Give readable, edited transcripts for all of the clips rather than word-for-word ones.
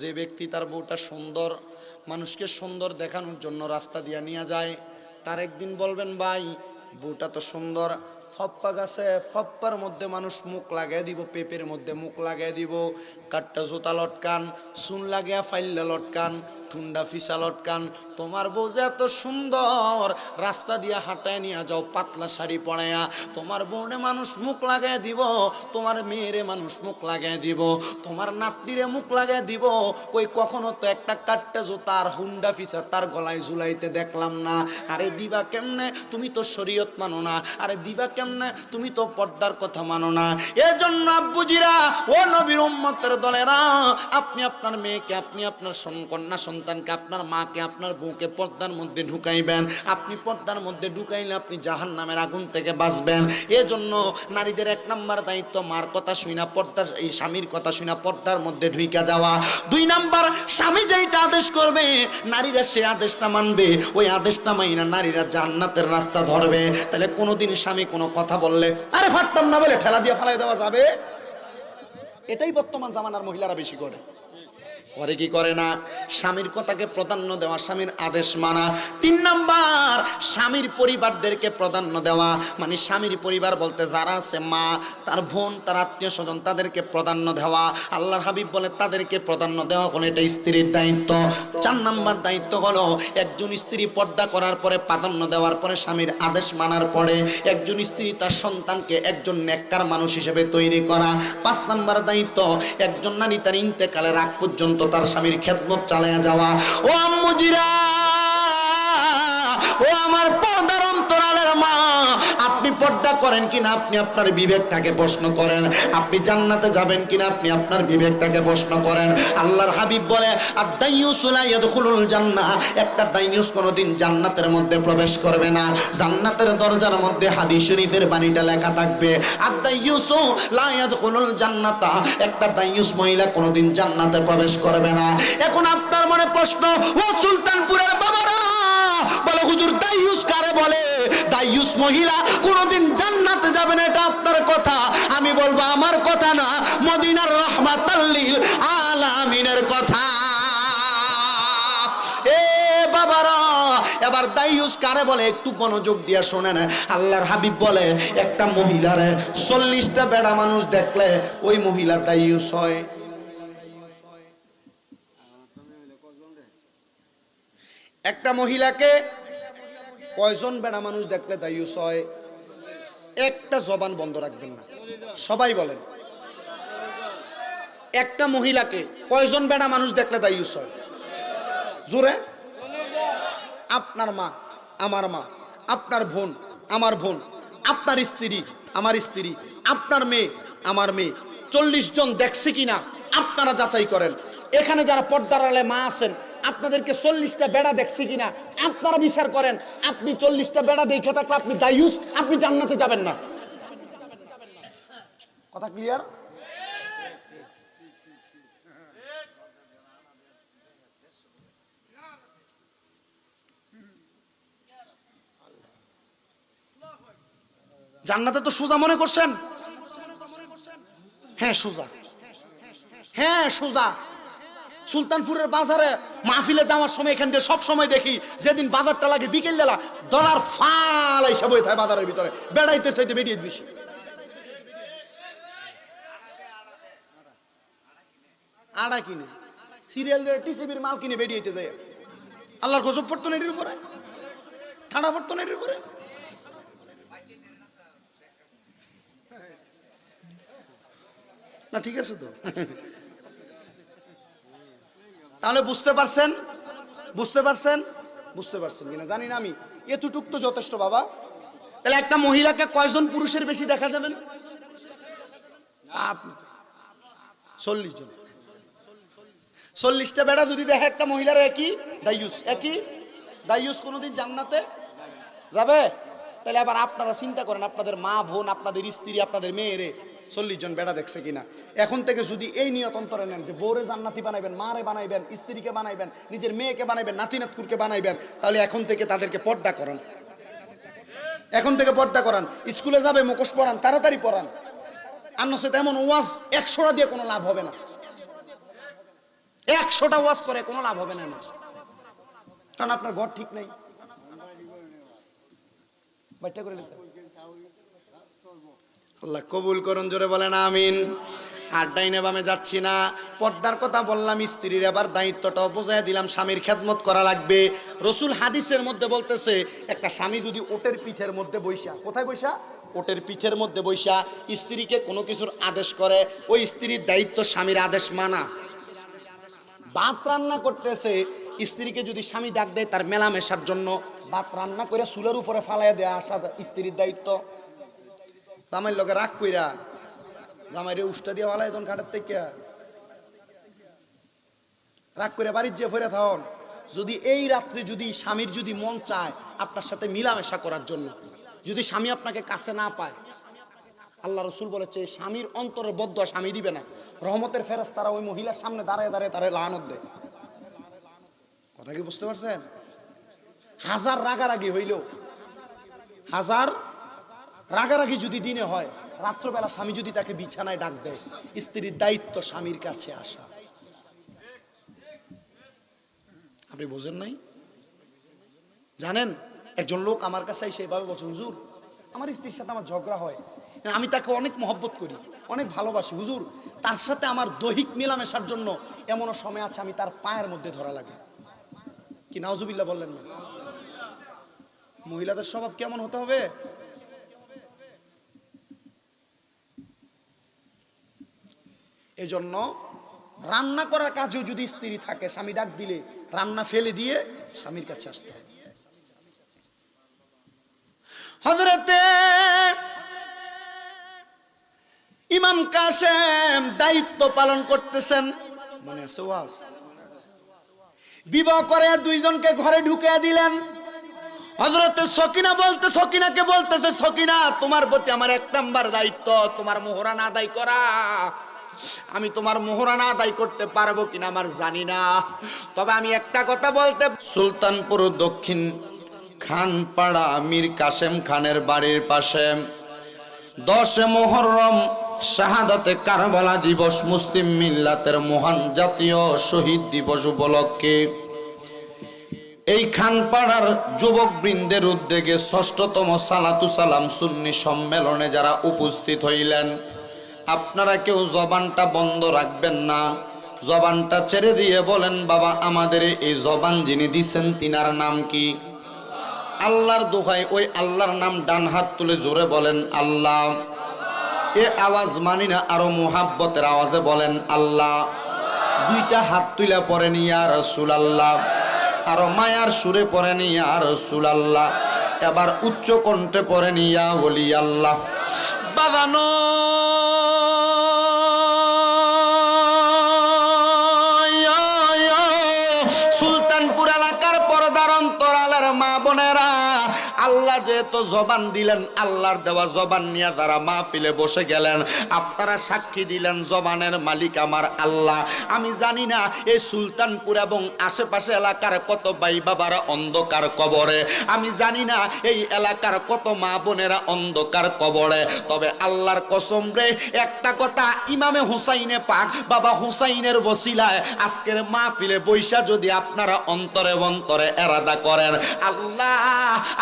যে ব্যক্তি তার বউটা সুন্দর, মানুষকে সুন্দর দেখানোর জন্য রাস্তা দিয়ে নিয়ে যায়, তার একদিন বলবেন ভাই বউটা তো সুন্দর, ফপ্পা গাছে ফপ্পার মধ্যে মানুষ মুখ লাগাই দিব, পেঁপের মধ্যে মুখ লাগাই দিব, কাটটা জুতা লটকান, চুন লাগিয়া ফাইল্লা লটকান, ঠুন্ডা ফিসা লটকান, তোমার বউ যে এত সুন্দর, রাস্তা দিয়া হাঁটায় নিয়ে যাও পাতলা শাড়ি পরাইয়া, তোমার বউরে মানুষ মুখ লাগাই দিব, তোমার মেয়েরে মানুষ মুখ লাগাই দিব, তোমার নাতিরে মুখ লাগাই দিব, কই কখনো তো একটা কাটটা জুতা আর হুন্ডা ফিসা তার গলায় ঝুলাইতে দেখলাম না। আরে দিবা কেমনে, তুমি তো শরীয়ত মানো না, আরে দিবা কেমনে, তুমি তো পর্দার কথা মানো না। এজন্য আব্বুজিরা, ও নবীর উম্মতের দলেরা, আপনি আপনার মেয়েকে, আপনি আপনার কন্যা সন্তানকে, আপনার মাকে, আপনার বউকে পর্দার মধ্যে ঢুকাইবেন। আপনি পর্দার মধ্যে ঢুকাইলে আপনি জাহান্নামের আগুন থেকে বাঁচবেন। এজন্য নারীদের 1 নাম্বার দায়িত্ব মার কথা শুনা, পর্দা, এই স্বামীর কথা শুনা পর্দার মধ্যে ঢুইকা যাওয়া। 2 নাম্বার, স্বামী যেটা আদেশ করবে নারীরা সে আদেশটা মানবে, ওই আদেশটা মাইনা নারীরা জান্নাতের রাস্তা ধরবে। তাহলে কোনোদিন স্বামী কোনো কথা বললে আরে ফাটতাম না বলে ঠেলা দিয়ে ফালাই দেওয়া যাবে? এটাই বর্তমান জামানার মহিলারা বেশি করে কি করে না? স্বামীর কথাকে প্রাধান্য দেওয়া, স্বামীর আদেশ মানা। 3 নাম্বার, স্বামীর পরিবারদেরকে প্রাধান্য দেওয়া, মানে স্বামীর পরিবার বলতে যারা আছে, মা, তার বোন, তার আত্মীয় স্বজন, তাদেরকে প্রাধান্য দেওয়া। আল্লাহর হাবিব বলে তাদেরকে প্রাধান্য দেওয়া হলো এটা স্ত্রীর দায়িত্ব। 4 নাম্বার দায়িত্ব হলো একজন স্ত্রী পর্দা করার পরে, প্রাধান্য দেওয়ার পরে, স্বামীর আদেশ মানার পরে একজন স্ত্রী তার সন্তানকে একজন নেককার মানুষ হিসেবে তৈরি করা। 5 নাম্বার দায়িত্ব, একজন নারী তার ইন্তেকালের আগ পর্যন্ত তার স্বামীর খেদমত চালায়া যাওয়া। ও আম্মুজিরা, ও আমার পর্দার অন্তরালের মা, আপনি পর্দা করেন কিনা আপনি আপনার বিবেকটাকে প্রশ্ন করেন। আপনি জান্নাতে যাবেন কিনা আপনি আপনার বিবেকটাকে প্রশ্ন করেন। আল্লাহর হাবিব বলে আদ-দাইয়ুসু লা ইয়াদখুলুল জান্নাহ, একটা দাইয়ুস কোনোদিন জান্নাতের মধ্যে প্রবেশ করবে না। জান্নাতের দরজার মধ্যে হাদিস শরীফের বাণীটা লেখা থাকবে আদ-দাইয়ুসু লা ইয়াদখুলুল জান্নাতা, একটা দাইয়ুস মহিলা কোনোদিন জান্নাতে প্রবেশ করবে না। এখন আপনার মনে প্রশ্ন, ও সুলতানপুরের বাবারা, বলে হুজুর দাইয়ুস কারে বলে? দাইয়ুস মহিলা কোনোদিন জান্নাতে যাবে না, এটা আপনার কথা। আমি বলবো আমার কথা না, মদিনার রাহমাতাল লিল আলামিনের কথা। এ বাবারা, এবার দাইয়ুস কারে বলে একটু মনোযোগ দিয়ে শোনেন। আল্লাহর হাবিব বলে একটা মহিলারে 40টা বেড়া মানুষ দেখলে ওই মহিলা দাইয়ুস হয়। একটা মহিলাকে কয়জন বেড়া মানুষ দেখলে দাইয়ুস হয়? একটা জবান বন্ধ রাখবেন না, সবাই বলেন। একটা মহিলাকে কয়জন বেড়া মানুষ দেখলে দাইয়ুস হয়? জোরে। আপনার মা, আমার মা, আপনার বোন, আমার বোন, আপনার স্ত্রী, আমার স্ত্রী, আপনার মেয়ে, আমার মেয়ে, 40 জন দেখছে কিনা আপনারা যাচাই করেন। এখানে যারা পর্দার আড়ালে মা আছেন, আপনাদেরকে 40টা বেড়া দেখছে কিনা আপনারা বিচার করেন। আপনি 40টা বেড়া দেখে থাকলে আপনি দাইয়ুস, আপনি জান্নাতে যাবেন না। কথা ক্লিয়ার? জান্নাতে তো সোজা মনে করছেন? হ্যাঁ সোজা, হ্যাঁ সোজা। সুলতানপুরের বাজারে মাহফিলে যাওয়ার সময় এখান দিয়ে সব সময় দেখি, যেদিন বাজারটা লাগে বিকেল বেলা, ডলার ফাল হিসাব হয়ে থাকে বাজারের ভিতরে, বেড়াইতে চাইতে বেরিয়ে বেশি। আড়া কিনে সিরিয়াল টিসিবির মাল কিনে বেরিয়েতে যায়। আল্লাহর গজব পড়তো না এটির উপরে, ঠান্ডা পড়তো না এটির উপরে। না ঠিক আছে তো। তাহলে বুঝতে পারছেন, বুঝতে পারছেন, বুঝতে পারছেন কিনা জানি না আমি, এতটুক তো যথেষ্ট বাবা। তাহলে একটা মহিলাকে কয়জন পুরুষের বেশি দেখা যাবেন? 40 জন। 40টা বেড়া যদি দেখে একটা মহিলার, একই দাইয়ুস, একই দাইয়ুস কোনোদিন জান্নাতে যাবে? তাহলে আবার আপনারা চিন্তা করেন, আপনাদের মা, বোন, আপনাদের স্ত্রী, আপনাদের মেয়েরে 40 জন বেড়া দেখছে কিনা। এখন থেকে যদি এই নিয়ত অন্তরে নেন যে বউরে জান্নাতি বানাইবেন, মারে বানাইবেন, স্ত্রীকে বানাইবেন, নিজের মেয়েকে বানাইবেন, নাতি নাতকুরকে বানাইবেন, তাহলে এখন থেকে তাদেরকে পর্দা করান। এখন থেকে পর্দা করান। স্কুলে যাবে মুখোশ পরান, তাড়াতাড়ি পরান। আর নচেত এমন ওয়াজ 100টা দিয়ে কোনো লাভ হবে না। 100টা ওয়াজ করে কোনো লাভ হবে না, কারণ আপনার ঘর ঠিক নাই। বাইটা করে নিতে আল্লাহ কবুল করুন, জোরে বলেন আমিন। আর ডাইনে বামে যাচ্ছি না, পর্দার কথা বললাম, স্ত্রীর এবার দায়িত্বটাও বোঝাই দিলাম, স্বামীর খেদমত করা লাগবে। রসুল হাদিসের মধ্যে বলতেছে, একটা স্বামী যদি ওটের পিঠের মধ্যে বৈশা, কোথায় বৈশা? ওটের পিঠের মধ্যে বৈশা স্ত্রীকে কোনো কিছুর আদেশ করে, ওই স্ত্রীর দায়িত্ব স্বামীর আদেশ মানা। ভাত রান্না করতেছে, স্ত্রীকে যদি স্বামী ডাক দেয় তার মেলামেশার জন্য, ভাত রান্না করে চুলের উপরে ফালাইয়া দেয়া আসা স্ত্রীর দায়িত্ব। জামাইয়ের লগে রাগ কইরা জামাইরে উষ্টা দিয়ে ফালাই তখন কাটার থেকে রাগ করে বাড়ির যে ফেরে থাকুন। যদি এই রাত্রে যদি স্বামীর যদি মন চায় আপনার সাথে মিলামেশা করার জন্য, যদি স্বামী আপনাকে কাছে না পায়, আল্লাহ রসুল বলেছে স্বামীর অন্তরের বদদোয়া স্বামী দিবে না, রহমতের ফেরেশতারা ওই মহিলার সামনে দাঁড়ায় দাঁড়ায় তারে লানত দেয়। কথা কি বুঝতে পারছেন? হাজার রাগারাগি হইল, হাজার রাগারাগি যদি দিনে হয়, রাত্রবেলা স্বামী যদি তাকে বিছানায় ডাক দেয়, স্ত্রীর দায়িত্ব স্বামীর কাছে আসা। আপনি বোঝেন নাই? জানেন, একজন লোক আমার কাছে সেইভাবে বলছে, হুজুর আমার স্ত্রীর সাথে আমার ঝগড়া হয়, আমি তাকে অনেক মহব্বত করি, অনেক ভালোবাসি, হুজুর তার সাথে আমার দৈহিক মেলামেশার জন্য এমনও সময় আছে আমি তার পায়ের মধ্যে ধরা লাগে। কি নাউজুবিল্লাহ বললেন না? মহিলাদের স্বভাব কেমন হতে হবে? এজন্য রান্না করার কাজেও যদি স্ত্রী থাকে, স্বামী ডাক দিলে রান্না ফেলে দিয়ে স্বামীর কাছে আসতে হবে। হযরতে ইমাম কাসেম দায়িত্ব পালন করতেছেন, মনে আছে ওয়াজ? বিবাহ করে দুইজনকে ঘরে ঢুকিয়ে দিলেন। হযরতে সকিনাকে বলতেছে, সকিনা তোমার প্রতি আমার 1 নাম্বার দায়িত্ব তোমার মোহরানা আদায় করা। আমি তোমার মোহরানা আদায় করতে পারবো কিনা আমার জানি না, তবে আমি একটা কথা বলতে, সুলতানপুর দক্ষিণ খানপাড়া মীর কাসেম খানের বাড়ির পাশে 10 মুহররম শাহাদাতে কারবালা দিবস, মুসলিম মিল্লাতের মহান জাতীয় শহীদ দিবস উপলক্ষে এই খানপাড়ার যুবক বৃন্দের উদ্যোগে 6তম সালাতু সালাম সুন্নি সম্মেলনে যারা উপস্থিত হইলেন, আপনারা কেউ জবানটা বন্ধ রাখবেন না, জবানটা ছেড়ে দিয়ে বলেন, বাবা আমাদের এই জবান যিনি দিছেন তিনার নাম কি? আল্লাহর দোহাই ওই আল্লাহর নাম ডান হাত তুলে জোরে বলেন আল্লাহ। এ আওয়াজ মানি না, আরো মুহাব্বতের আওয়াজে বলেন আল্লাহ। 2টা হাত তুলে পড়েন ইয়া রাসূলুল্লাহ, আরো মায়ার সুরে পড়েন ইয়া রাসূলুল্লাহ, এবার উচ্চ কণ্ঠে পড়েন ইয়া ওলি আল্লাহ। বাবানো সুলতানপুর এলাকার পর্দার অন্তরালের মা বোনেরা, আল্লাহ যেহেতু জবান দিলেন, আল্লাহর দেওয়া জবান নিয়ে যারা মাহফিলে বসে গেলেন, আপনারা সাক্ষী দিলেন জবানের মালিক আমার আল্লাহ। আমি জানি না এই সুলতানপুর এবং আশেপাশে এলাকার কত ভাই বাবারা অন্ধকার কবরে, আমি জানি না এই এলাকার কত মা বোনেরা অন্ধকার কবরে, তবে আল্লাহর কসম রে একটা কথা, ইমামে হুসাইনে পাক বাবা হুসাইনের ওসিলায় আজকের মাহফিলে বৈশা যদি আপনারা অন্তরে অন্তরে এরাদা করেন, আল্লাহ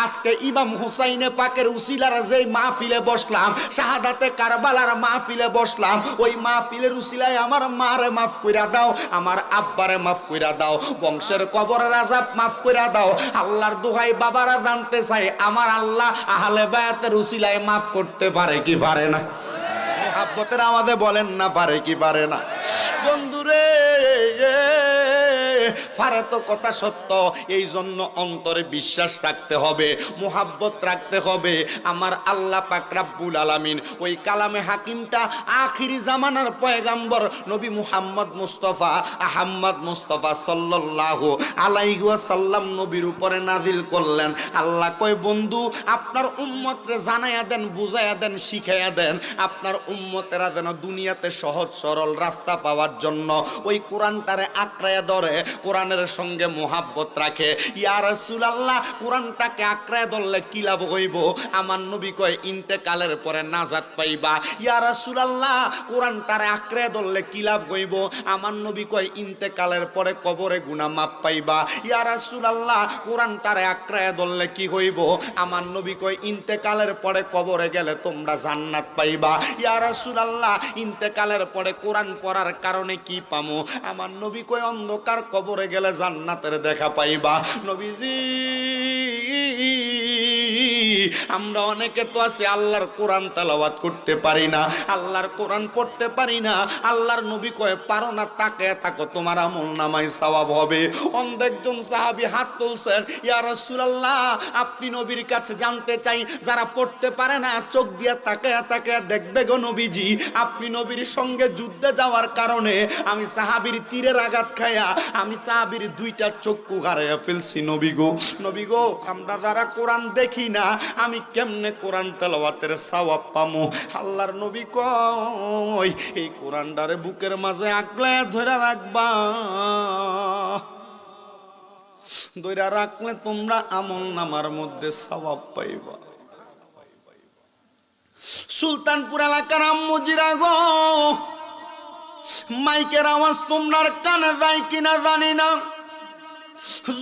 আজকে ইমাম হুসাইনে পাকের উসিলার যে মাহফিলে বসলাম, শাহাদাতে কারবালার মাহফিলে বসলাম, ওই মাহফিলের উসিলায় আমার মারে মাফ কইরা দাও, আমার আব্বারে মাফ কইরা দাও, বংশের কবরের আযাব মাফ কইরা দাও। আল্লাহর দোহাই বাবারা জানতে চাই, আমার আল্লাহ আহলে বায়াতের উসিলায় মাফ করতে পারে কি পারে না? মুহাব্বতের আওয়াজে বলেন না, পারে কি পারে না? বন্ধুরে পারে তো কথা সত্য, এই জন্য অন্তরে বিশ্বাস রাখতে হবে, মুহাব্বত রাখতে হবে। আমার আল্লাহ পাক রব্বুল আলামিন ওই কালামে হাকিমটা আখিরি জামানার পয়গাম্বর নবী মুহাম্মদ মুস্তাফা আহমদ মুস্তাফা সাল্লাল্লাহু আলাইহি ওয়াসাল্লাম নবীর উপরে নাজিল করলেন। আল্লাহ কয়, বন্ধু আপনার উম্মতরে জানাইয়া দেন, বুঝাইয়া দেন, শিখাইয়া দেন, আপনার উম্মতেরা যেন দুনিয়াতে সহজ সরল রাস্তা পাওয়ার জন্য ওই কোরআনটারে আঁকড়াইয়া ধরে, কোরআনের সঙ্গে মোহাব্বত রাখে। ইয়া রাসূলুল্লাহ, কোরআনটাকে আঁকড়ায় ধরলে কি লাভ হইব? আমার নবী কয় ইন্তেকালের পরে নাজাত পাইবা। ইয়া রাসূলুল্লাহ, কোরআনটারে আঁকড়ায় ধরলে কি লাভ হইব? আমার নবী কয় ইন্তেকালের পরে কবরে গুনাহ মাফ পাইবা। ইয়া রাসূলুল্লাহ, কোরআনটারে আঁকড়ায় ধরলে কি হইব? আমার নবী কয় ইন্তেকালের পরে কবরে গেলে তোমরা জান্নাত পাইবা। ইয়া রাসূলুল্লাহ, ইন্তেকালের পরে কোরআন পড়ার কারণে কি পামু? আমার নবী কয় অন্ধকার কবরে গেলে জান্নাতের দেখা পাইবা। নবীজি, আমরা অনেকে তো আছে আল্লাহর কোরআন তেলাওয়াত করতে পারি না, আল্লাহর কোরআন পড়তে পারি না। আল্লাহর নবী কয় পারো না, তাকায় থাকো, তোমার আমলনামায় সওয়াব হবে। অন্ধ একজন সাহাবী হাত তুলছেন, ইয়া রাসূলুল্লাহ, আপনি নবীর কাছে জানতে চাই, যারা পড়তে পারে না চোখ দিয়ে তাকায় তাকায় দেখবে গো নবীজি, আপনি নবীর সঙ্গে যুদ্ধে যাওয়ার কারণে আমি সাহাবীর তীরের আঘাত খায়া আমি সাহাবীর দুইটা চক্ষু হারাইয়া ফেলছি। নবী গো, নবী গো, আমরা যারা কোরআন দেখি না, আমি কেমনে কোরআন তেলাওয়াতের সওয়াব পামু? আল্লাহর নবী কয় এই কোরআনটারে বুকের মাঝে আগলে ধরে রাখবা, ধরে রাখলে তোমরা আমলনামার মধ্যে সওয়াব পাইবা। সুলতানপুর এলাকার আম্মুজিরা গো, মাইকের আওয়াজ তোমরা কানে যায় কিনা জানি না,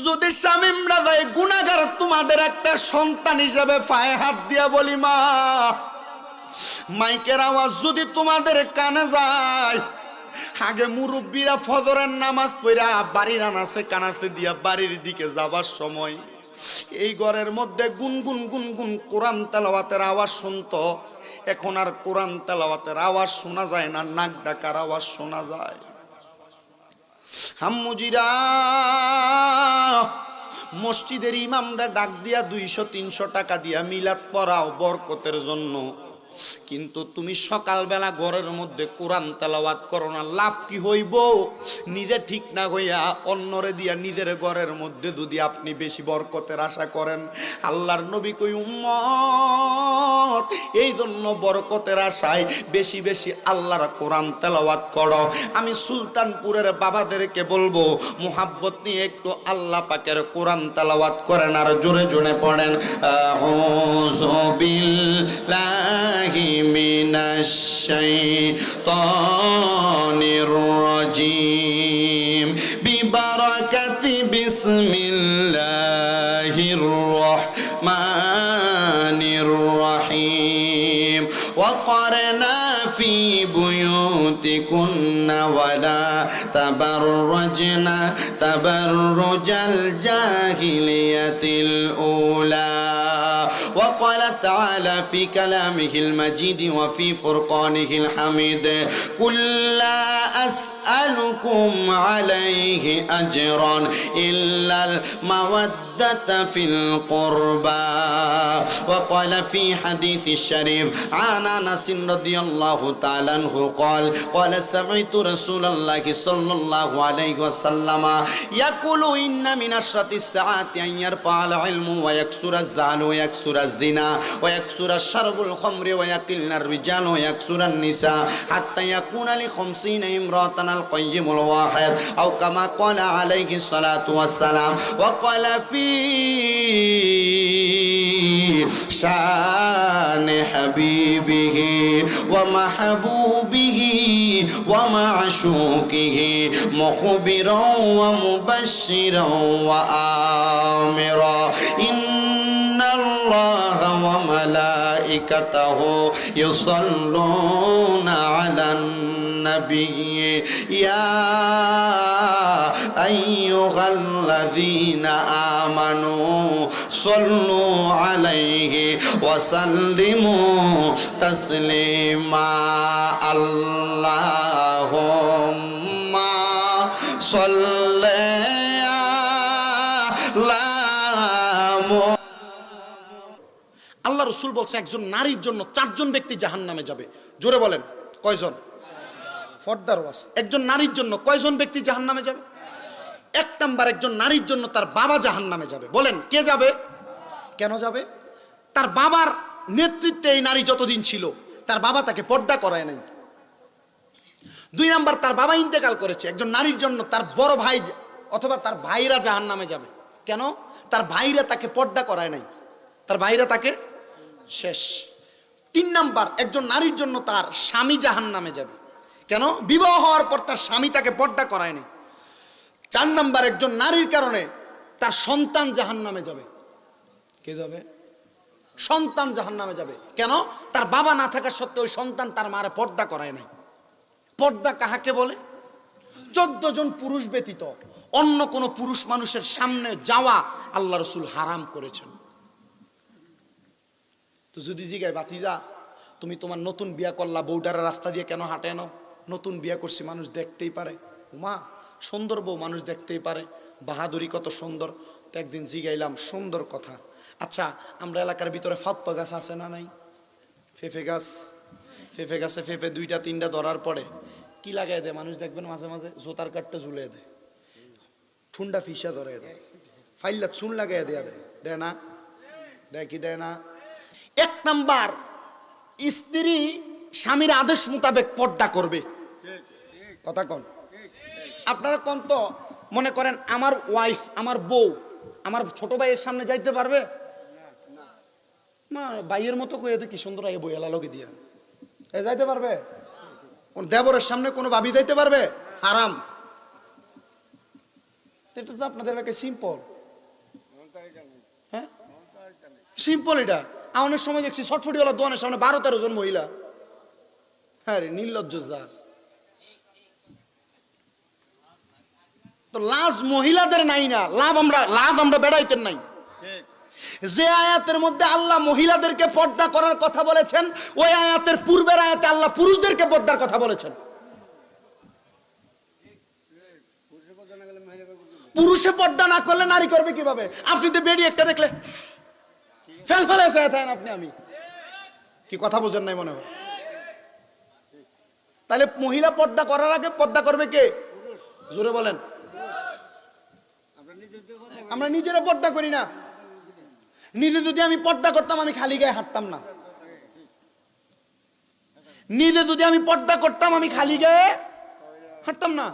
যদি শামিমরা যায় গুনাহগার তোমাদের একটা সন্তান হিসেবে পায়ে হাত দিয়া বলি, মা, মাইকের আওয়াজ যদি তোমাদের কানে যায়, আগে মুরব্বীরা ফজরের নামাজ পড়া বাড়ির আনাসে কানাসে দিয়া বাড়ির দিকে যাবার সময় এই ঘরের মধ্যে গুনগুন গুনগুন কোরআন তেলাওয়াতের আওয়াজ শুনতো। এখন আর কোরআন তেলাওয়াতের আওয়াজ শোনা যায় না, নাক ডাকার আওয়াজ শোনা যায়। হাম্মুজিরা, মসজিদের ইমামরা ডাক দিয়া 200-300 টাকা দিয়া মিলাদ পড়াও বরকতের জন্য, কিন্তু তুমি সকালবেলা ঘরের মধ্যে কোরআন তেলাওয়াত করো না, লাভ কি হইব? নিজে ঠিক না হইয়া অন্যরে দিয়া নিজের ঘরের মধ্যে যদি আপনি বেশি বরকতের আশা করেন, আল্লাহর নবী কই উম্মত, এই জন্য বরকতের আশায় বেশি বেশি আল্লাহর কোরআন তেলাওয়াত করো। আমি সুলতানপুরের বাবাদেরকে বলবো, মুহাব্বত নিয়ে একটু আল্লাহ পাকের কোরআন তেলাওয়াত করেন আর জোরে জোরে পড়েন, আউযু বিল্লাহি মিনাশ শাইতানির রাজিম বিবারাকাতি বিসমিল্লাহির রাহমানির রাহিম ওয়াকরনা ফি বুয়ুতিকুন্না ওয়ালা তাবাররাজনা তাবাররুজাল জাহিলিয়াতিল উলা। وقال تعالى في كلامه المجيد وفي فرقانه الحميد قل لا أسألكم عليه أجرا إلا المودة في القربى. وقال في حديث الشريف عن أنس رضي الله تعالى عنه قال قال سمعت رسول الله صلى الله عليه وسلم يقول إن من أشرط الساعات أن يرفع العلم ويكسر الزعل ويكسر الزنا ويكسر الشرب الخمر ويقل الرجال ويكسر النساء حتى يكون ل50 امرأة القيم الواحد أو كما قال عليه الصلاة والسلام. وقال في شان حبيبه ومحبوبه ومعشوقه مخبرا ومبشرا وآمرا إن الله وملائكته يصلون على النبي يا أيها الذين آمنوا صلوا عليه وسلموا تسليما. اللهم صل على আল্লাহ রসুল বলছে একজন নারীর জন্য 4 জন ব্যক্তি জাহান্নামে যাবে। জোরে বলেন কয়জন? ফর্দার ওয়াজ, একজন নারীর জন্য কয়জন ব্যক্তি জাহান্নামে যাবে? 1 নাম্বার, একজন নারীর জন্য তার বাবা জাহান্নামে যাবে। বলেন কে যাবে? কেন যাবে? তার বাবার নেতৃত্বে এই নারী যতদিন ছিল তার বাবা তাকে পর্দা করায় নাই। 2 নাম্বার, তার বাবা ইন্তেকাল করেছে। একজন নারীর জন্য তার বড় ভাই অথবা তার ভাইরা জাহান্নামে যাবে। কেন? তার ভাইরা তাকে পর্দা করায় নাই, তার ভাইরা তাকে শেষ। 3 নাম্বার, একজন নারীর জন্য তার স্বামী জাহান্নামে যাবে। কেন? বিবাহ হওয়ার পর তার স্বামী তাকে পর্দা করায় নাই। 4 নাম্বার, একজন নারীর কারণে তার সন্তান জাহান্নামে যাবে। কে যাবে? সন্তান জাহান্নামে যাবে। কেন? তার বাবা না থাকা সত্ত্বেও ওই সন্তান তার মারে পর্দা করায় নাই। পর্দা কাহাকে বলে? 14 জন পুরুষ ব্যতীত অন্য কোন পুরুষ মানুষের সামনে যাওয়া আল্লাহ রাসূল হারাম করেছেন। তো যদি জিগায় বাতিজা, তুমি তোমার নতুন বিয়া করলা, বউটারা রাস্তা দিয়ে কেন হাঁটে নাও? নতুন বিয়া করছি, মানুষ দেখতেই পারে। মা, সুন্দর বউ, মানুষ দেখতেই পারে, বাহাদুরি কত সুন্দর। তো একদিন জিগাইলাম, সুন্দর কথা, আচ্ছা আমরা এলাকার ভিতরে ফাপ্পা গাছ আছে না নাই? ফেফে গাছ, ফেফে গাছে ফেফে 2টা 3টা ধরার পরে কি লাগাই দেয় মানুষ, দেখবেন মাঝে মাঝে জোতার কাঠটা ঝুলিয়ে দেয়, ঠুন্ডা ফিসা ধরে দেয়, ফাইল্লা চুন লাগাই দেয়া দেয়, দেয় না? দেয় কি দেয় না? 1 নাম্বার, স্ত্রী স্বামীর আদেশ মোতাবেক পর্দা করবে। কথা কন আপনারা, কোন তো মনে করেন আমার ওয়াইফ, আমার বউ আমার ছোট ভাইয়ের সামনে যাইতে পারবে না? ভাইয়ের মতো কয়ে কি সুন্দর আগে বই এলা লগে দিয়া এ যাইতে পারবে? কোন দেবরের সামনে কোনো ভাবি যাইতে পারবে? হারাম। এটা তো আপনাদের এলাকায় সিম্পল। হ্যাঁ সিম্পল। এটা আমাদের সময় দেখছি ছটফটিওয়ালা দোকানের সামনে 12-13 জন মহিলা। হ্যাঁ রে, নির্লজ্জ যা। তো লাজ মহিলাদের নাই না, লাজ আমরা বেড়াইতেন নাই। যে আয়াতের মধ্যে আল্লাহ মহিলাদেরকে পর্দা করার কথা বলেছেন, ওই আয়াতের পূর্বের আয়াতে আল্লাহ পুরুষদেরকে পর্দার কথা বলেছেন। পুরুষে পর্দা না করলে নারী করবে কিভাবে? আপনি তো বেডি একটা দেখলে ফেল ফেলে আপনি, আমি কি কথা বোঝেন নাই মনে হয়? তাহলে মহিলা পর্দা করার আগে পর্দা করবে কে? জোরে বলেন। আমরা নিজেরা পর্দা করি না। নিজে যদি আমি পর্দা করতাম, আমি খালি গায়ে হাঁটতাম না। নিজে যদি আমি পর্দা করতাম, আমি খালি গায়ে হাঁটতাম না।